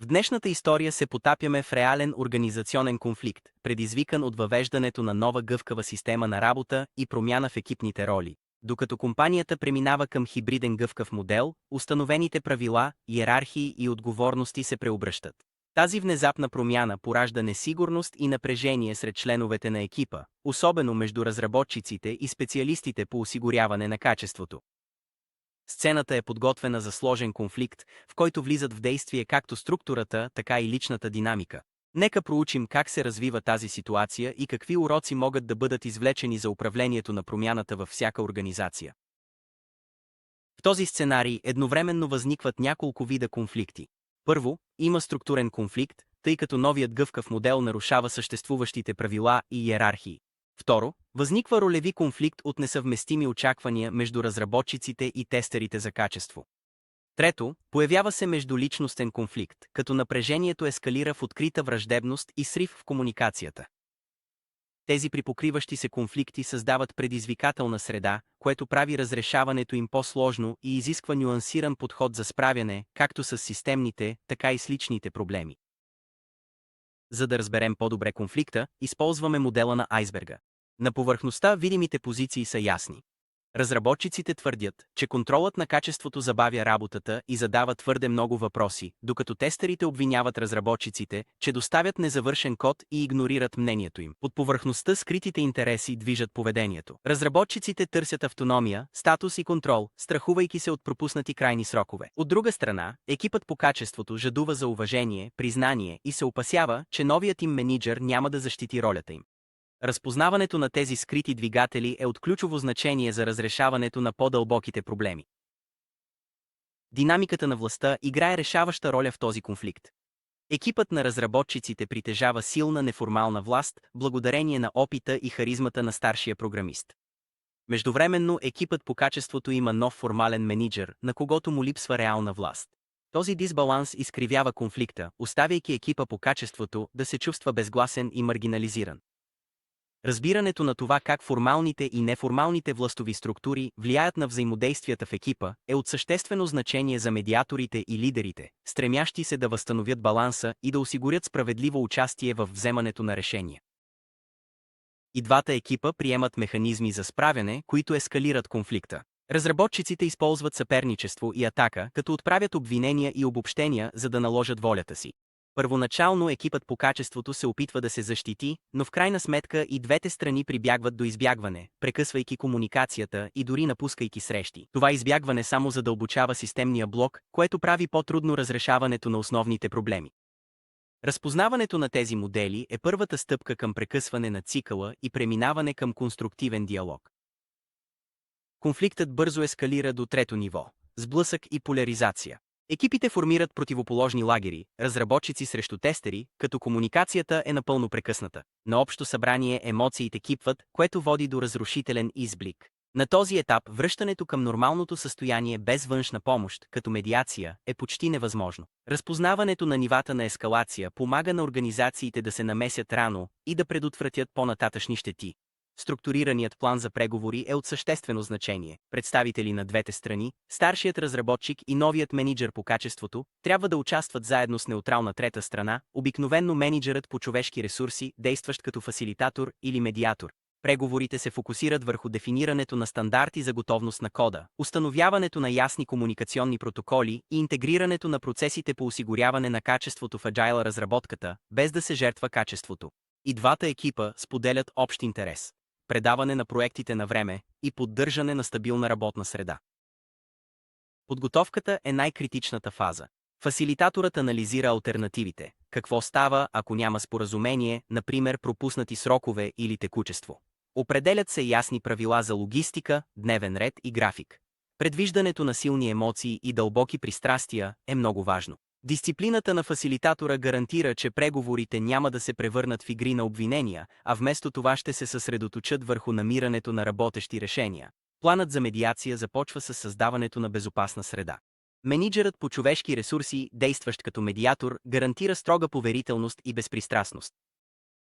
В днешната история се потапяме в реален организационен конфликт, предизвикан от въвеждането на нова гъвкава система на работа и промяна в екипните роли. Докато компанията преминава към хибриден гъвкав модел, установените правила, иерархии и отговорности се преобръщат. Тази внезапна промяна поражда несигурност и напрежение сред членовете на екипа, особено между разработчиците и специалистите по осигуряване на качеството. Сцената е подготвена за сложен конфликт, в който влизат в действие както структурата, така и личната динамика. Нека проучим как се развива тази ситуация и какви уроци могат да бъдат извлечени за управлението на промяната във всяка организация. В този сценарий едновременно възникват няколко вида конфликти. Първо, има структурен конфликт, тъй като новият гъвкав модел нарушава съществуващите правила и иерархии. Второ, възниква ролеви конфликт от несъвместими очаквания между разработчиците и тестерите за качество. Трето, появява се междуличностен конфликт, като напрежението ескалира в открита враждебност и срив в комуникацията. Тези припокриващи се конфликти създават предизвикателна среда, което прави разрешаването им по-сложно и изисква нюансиран подход за справяне, както с системните, така и с личните проблеми. За да разберем по-добре конфликта, използваме модела на айсберга. На повърхността видимите позиции са ясни. Разработчиците твърдят, че контролът на качеството забавя работата и задава твърде много въпроси, докато тестерите обвиняват разработчиците, че доставят незавършен код и игнорират мнението им. Под повърхността скритите интереси движат поведението. Разработчиците търсят автономия, статус и контрол, страхувайки се от пропуснати крайни срокове. От друга страна, екипът по качеството жадува за уважение, признание и се опасява, че новият им менеджер няма да защити ролята им. Разпознаването на тези скрити двигатели е от ключово значение за разрешаването на по-дълбоките проблеми. Динамиката на властта играе решаваща роля в този конфликт. Екипът на разработчиците притежава силна неформална власт, благодарение на опита и харизмата на старшия програмист. Междувременно екипът по качеството има нов формален менеджер, на когото му липсва реална власт. Този дисбаланс изкривява конфликта, оставяйки екипа по качеството да се чувства безгласен и маргинализиран. Разбирането на това как формалните и неформалните властови структури влияят на взаимодействията в екипа е от съществено значение за медиаторите и лидерите, стремящи се да възстановят баланса и да осигурят справедливо участие в вземането на решения. И двата екипа приемат механизми за справяне, които ескалират конфликта. Разработчиците използват съперничество и атака, като отправят обвинения и обобщения, за да наложат волята си. Първоначално екипът по качеството се опитва да се защити, но в крайна сметка и двете страни прибягват до избягване, прекъсвайки комуникацията и дори напускайки срещи. Това избягване само задълбочава системния блок, което прави по-трудно разрешаването на основните проблеми. Разпознаването на тези модели е първата стъпка към прекъсване на цикъла и преминаване към конструктивен диалог. Конфликтът бързо ескалира до трето ниво – сблъсък и поляризация. Екипите формират противоположни лагери, разработчици срещу тестери, като комуникацията е напълно прекъсната. На общо събрание емоциите кипват, което води до разрушителен изблик. На този етап връщането към нормалното състояние без външна помощ, като медиация, е почти невъзможно. Разпознаването на нивата на ескалация помага на организациите да се намесят рано и да предотвратят по-нататъшни щети. Структурираният план за преговори е от съществено значение. Представители на двете страни, старшият разработчик и новият менеджер по качеството, трябва да участват заедно с неутрална трета страна, обикновенно менеджерът по човешки ресурси, действащ като фасилитатор или медиатор. Преговорите се фокусират върху дефинирането на стандарти за готовност на кода, установяването на ясни комуникационни протоколи и интегрирането на процесите по осигуряване на качеството в Agile разработката, без да се жертва качеството. И двата екипа споделят общ интерес – предаване на проектите на време и поддържане на стабилна работна среда. Подготовката е най-критичната фаза. Фасилитаторът анализира алтернативите. Какво става, ако няма споразумение, например пропуснати срокове или текучество. Определят се ясни правила за логистика, дневен ред и график. Предвиждането на силни емоции и дълбоки пристрастия е много важно. Дисциплината на фасилитатора гарантира, че преговорите няма да се превърнат в игри на обвинения, а вместо това ще се съсредоточат върху намирането на работещи решения. Планът за медиация започва с създаването на безопасна среда. Менеджерът по човешки ресурси, действащ като медиатор, гарантира строга поверителност и безпристрастност.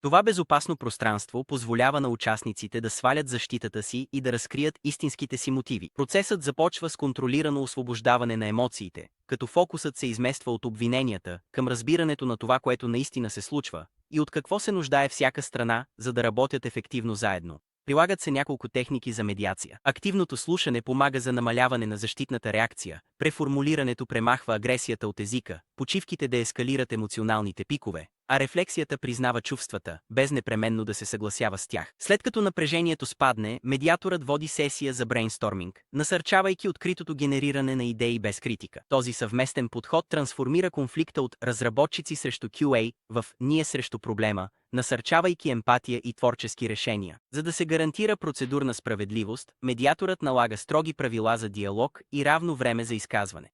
Това безопасно пространство позволява на участниците да свалят защитата си и да разкрият истинските си мотиви. Процесът започва с контролирано освобождаване на емоциите, като фокусът се измества от обвиненията към разбирането на това, което наистина се случва и от какво се нуждае всяка страна, за да работят ефективно заедно. Прилагат се няколко техники за медиация. Активното слушане помага за намаляване на защитната реакция, преформулирането премахва агресията от езика, почивките деескалират емоционалните пикове, а рефлексията признава чувствата, без непременно да се съгласява с тях. След като напрежението спадне, медиаторът води сесия за брейнсторминг, насърчавайки откритото генериране на идеи без критика. Този съвместен подход трансформира конфликта от разработчици срещу QA в ние срещу проблема, насърчавайки емпатия и творчески решения. За да се гарантира процедурна справедливост, медиаторът налага строги правила за диалог и равно време за изказване.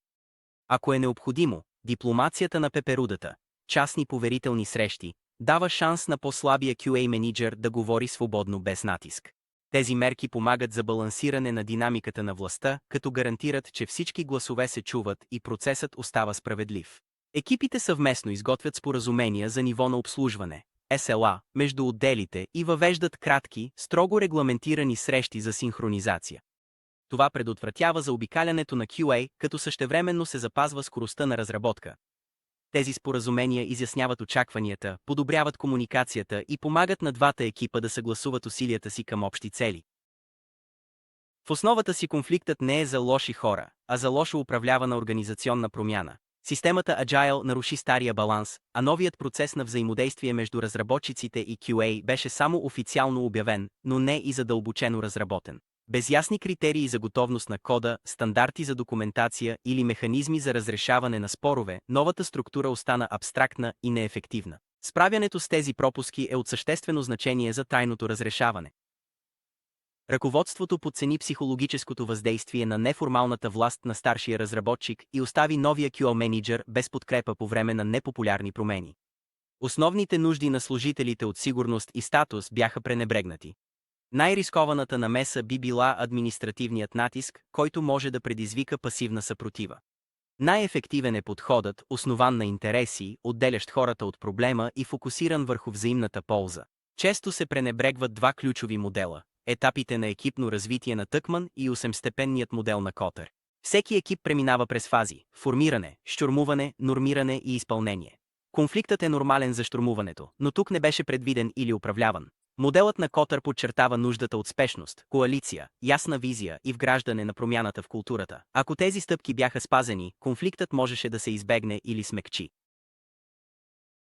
Ако е необходимо, дипломацията на пеперудата, частни поверителни срещи, дава шанс на по-слабия QA менеджер да говори свободно без натиск. Тези мерки помагат за балансиране на динамиката на властта, като гарантират, че всички гласове се чуват и процесът остава справедлив. Екипите съвместно изготвят споразумения за ниво на обслужване, SLA, между отделите и въвеждат кратки, строго регламентирани срещи за синхронизация. Това предотвратява заобикалянето на QA, като същевременно се запазва скоростта на разработка. Тези споразумения изясняват очакванията, подобряват комуникацията и помагат на двата екипа да съгласуват усилията си към общи цели. В основата си конфликтът не е за лоши хора, а за лошо управлявана организационна промяна. Системата Agile наруши стария баланс, а новият процес на взаимодействие между разработчиците и QA беше само официално обявен, но не и задълбочено разработен. Без ясни критерии за готовност на кода, стандарти за документация или механизми за разрешаване на спорове, новата структура остана абстрактна и неефективна. Справянето с тези пропуски е от съществено значение за тайното разрешаване. Ръководството подцени психологическото въздействие на неформалната власт на старшия разработчик и остави новия QA менеджер без подкрепа по време на непопулярни промени. Основните нужди на служителите от сигурност и статус бяха пренебрегнати. Най-рискованата намеса би била административният натиск, който може да предизвика пасивна съпротива. Най-ефективен е подходът, основан на интереси, отделящ хората от проблема и фокусиран върху взаимната полза. Често се пренебрегват два ключови модела – етапите на екипно развитие на Тъкман и 8-степенният модел на Котър. Всеки екип преминава през фази – формиране, щурмуване, нормиране и изпълнение. Конфликтът е нормален за щурмуването, но тук не беше предвиден или управляван. Моделът на Котър подчертава нуждата от спешност, коалиция, ясна визия и вграждане на промяната в културата. Ако тези стъпки бяха спазени, конфликтът можеше да се избегне или смекчи.